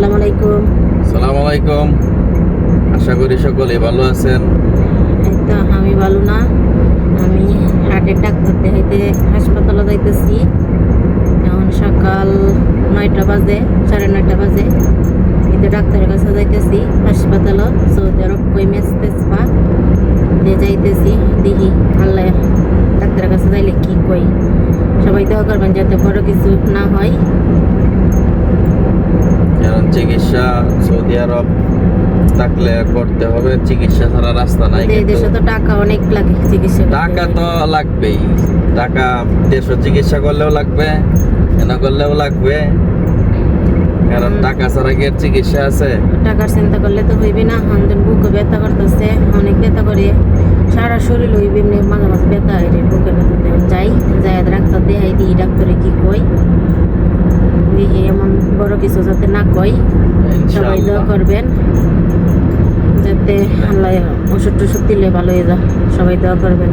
আসসালামু আলাইকুম। আসসালামু আলাইকুম। আশা করি সকলেই ভালো আছেন। এই তো আমি ভালো না, আমি হার্টের ডাক্তার দেখাইতে হাসপাতালে যাইতেছি। এখন সকাল 9টা বাজে, 9:30 বাজে। কিন্তু ডাক্তারের কাছে যাইতেছি হাসপাতালে, সৌদি আরব কই মেসপা দিয়ে যাইতেছি। দেখি আল্লাহ ডাক্তারের কাছে যাইলে কি কই। সবাই দোয়া করবেন যাতে বড় কিছু না হয়। কারণ চিকিৎসা সৌদি আরব থাকলে করতে হবে, চিকিৎসা ছাড়া রাস্তা নাই। এই দেশে তো টাকা অনেক লাগে চিকিৎসা করতে। টাকা তো লাগবেই, টাকা দেশে চিকিৎসা করলেও লাগবে, এনা করলেও লাগবে। কারণ টাকা ছাড়া কি আর চিকিৎসা আছে? টাকার চিন্তা করলে তো হইবে না। আমাদের বুকে ব্যথা করতেছে, অনেক ব্যথা করে, সারা শরীর হইবে এমনি, মাঝে মাঝে ব্যথা হয় রে, বুকে ব্যথাতে যাই ডাক্তার দেখাই দিই। ডাক্তারে কি কই দেখি, এমন বড় কিছু যাতে না কই। সবাই দোয়া করবেন যাতে আল্লাহ ওষুধ টষুধ দিলে ভালো হয়ে যায়। সবাই দোয়া করবেন।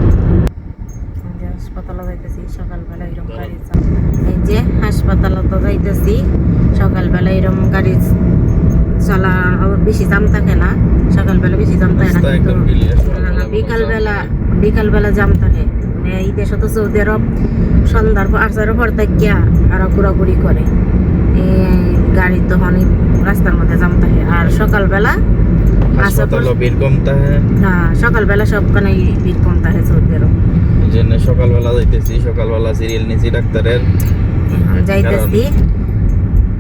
হাসপাতালে যাইতেছি সকালবেলা, এরকম গাড়ি এই যে হাসপাতালে তো যাইতেছি সকালবেলা, এরকম গাড়ি চলা বেশি জাম থাকে না। সকালবেলা বেশি জাম থাকে না, কিন্তু বিকালবেলা জাম থাকে। মানে এই দেশে তো সৌদি আরব সন্ধ্যার পর 8টার পর থেকে আর ঘোরাঘুরি করে, এই গাড়ি তো অনেক রাস্তার মধ্যে জাম থাকে। আর সকালবেলা সকালবেলা সবখানে ভিড় কম থাকে সৌদি আরব। এই জন্য সকালবেলা যাইতেছি, সকালবেলা সিরিয়াল নিয়েছি ডাক্তারের। যাইতেছি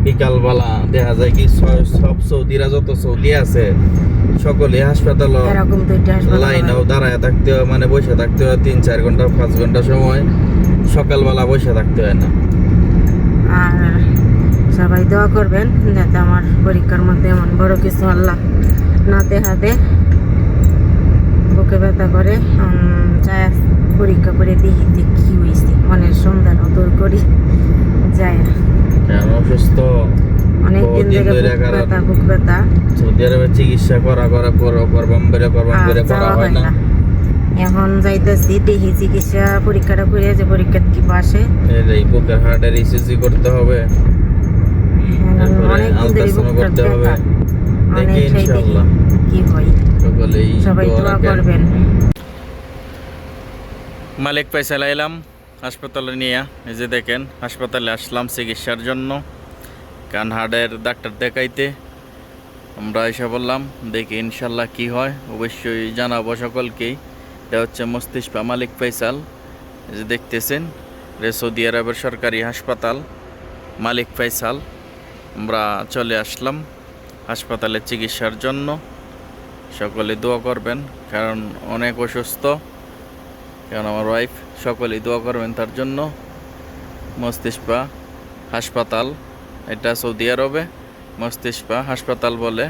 বিকালবেলা দেখা যায় কি সব সৌদিরা যত সৌদি আছে সকলে হাসপাতাল এরকম দুইটা লাইনেও দাঁড়ায় থাকতে হয়, মানে বসে থাকতে হয় 3-4 ঘন্টা 5 ঘন্টা সময়। সকালবেলা বসে থাকতে হয় না। আর সবাই দোয়া করবেন যাতে আমার পরীক্ষার মধ্যে এমন বড় কিছু আল্লাহ না দেখাতে। বুকে ব্যথা করে যায়, পরীক্ষা করে দেখি যে কি হয়েছে, মনের সন্ধান দূর করি যায়। অসুস্থ অনেকদিন থেকে বুক ব্যথা সৌদি আরবে চিকিৎসা করা হয় না। এখন যাইতেছি দেখি চিকিৎসা পরীক্ষাটা করে, যে পরীক্ষা কি পাশে এই বুকের হার্টের ইসিজি করতে হবে, আলট্রাসাউন্ড করতে হবে। দেখি ইনশাআল্লাহ কি হয়। সকলেই সবাই দোয়া করবেন। মালিক ফয়সাল এলাম হাসপাতালে নিয়ে। এই যে দেখেন হাসপাতালে আসলাম চিকিৎসার জন্য, কারণ হার্টের ডাক্তার দেখাইতে। আমরা এসে বললাম দেখি ইনশাল্লাহ কি হয়, অবশ্যই জানাবো সকলকেই। এটা হচ্ছে মস্তিষ্পা মালিক ফয়সাল, এই যে দেখতেছেন সৌদি আরবের সরকারি হাসপাতাল মালিক ফয়সাল। আমরা চলে আসলাম হাসপাতালে চিকিৎসার জন্য। সকলে দোয়া করবেন, কারণ অনেক অসুস্থ, কারণ আমার ওয়াইফ। সকলেই দোয়া করবেন তার জন্য। মস্তিষ্পা হাসপাতাল, এটা সৌদি আরবে মস্তিষ্পা হাসপাতাল বলে।